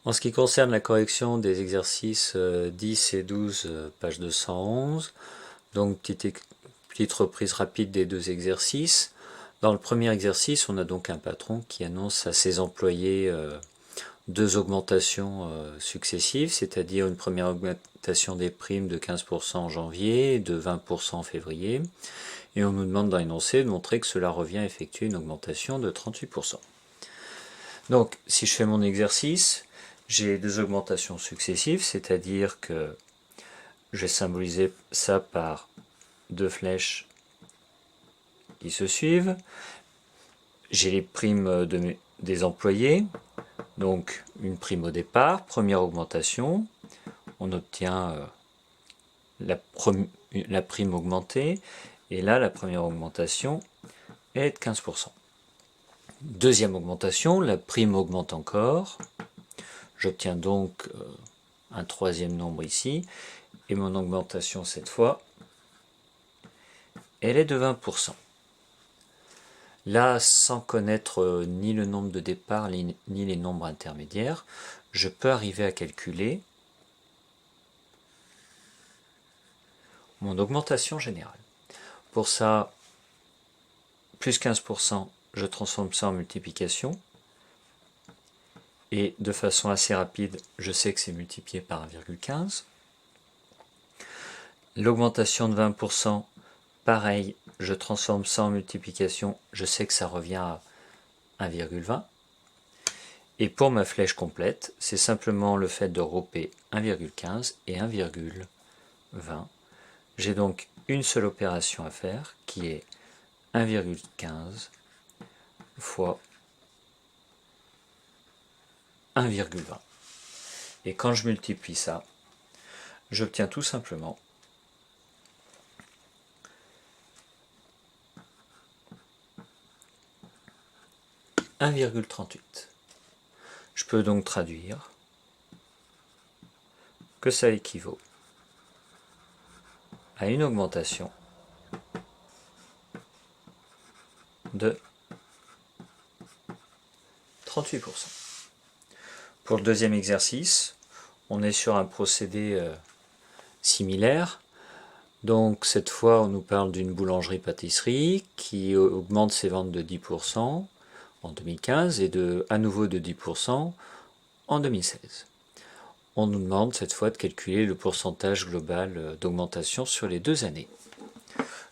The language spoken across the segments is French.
En ce qui concerne la correction des exercices 10 et 12, page 211, donc petite reprise rapide des deux exercices. Dans le premier exercice, on a donc un patron qui annonce à ses employés deux augmentations successives, c'est-à-dire une première augmentation des primes de 15% en janvier et de 20% en février. Et on nous demande dans l'énoncé de montrer que cela revient à effectuer une augmentation de 38%. Donc, si je fais mon exercice, j'ai deux augmentations successives, c'est-à-dire que je vais symboliser ça par deux flèches qui se suivent. J'ai les primes des employés, donc une prime au départ, première augmentation, on obtient la prime augmentée, et là la première augmentation est de 15%. Deuxième augmentation, la prime augmente encore, j'obtiens donc un troisième nombre ici, et mon augmentation cette fois, elle est de 20%. Là, sans connaître ni le nombre de départ ni les nombres intermédiaires, je peux arriver à calculer mon augmentation générale. Pour ça, plus 15%, je transforme ça en multiplication. Et de façon assez rapide, je sais que c'est multiplié par 1,15. L'augmentation de 20%, pareil, je transforme ça en multiplication, je sais que ça revient à 1,20. Et pour ma flèche complète, c'est simplement le fait de regrouper 1,15 et 1,20. J'ai donc une seule opération à faire qui est 1,15 fois 1,20. Et quand je multiplie ça, j'obtiens tout simplement 1,38. Je peux donc traduire que ça équivaut à une augmentation de 38%. Pour le deuxième exercice, on est sur un procédé similaire. Donc cette fois, on nous parle d'une boulangerie-pâtisserie qui augmente ses ventes de 10% en 2015 et à nouveau de 10% en 2016. On nous demande cette fois de calculer le pourcentage global d'augmentation sur les 2 années.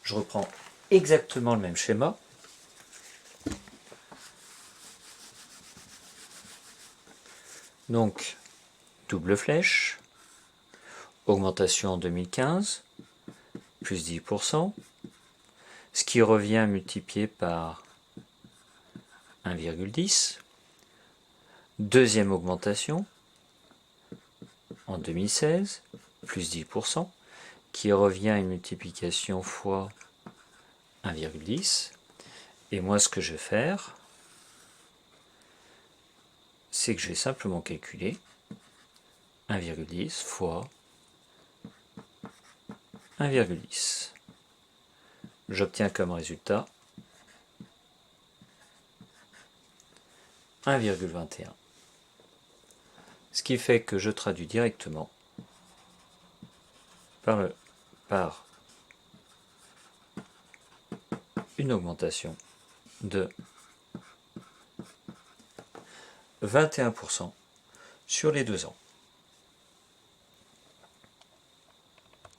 Je reprends exactement le même schéma. Donc, double flèche, augmentation en 2015, plus 10%, ce qui revient multiplié par 1,10. Deuxième augmentation en 2016, plus 10%, qui revient à une multiplication fois 1,10. Et moi, ce que je vais faire, c'est que je vais simplement calculer 1,10 fois 1,10. J'obtiens comme résultat 1,21. Ce qui fait que je traduis directement par une augmentation de 21% sur les 2 ans.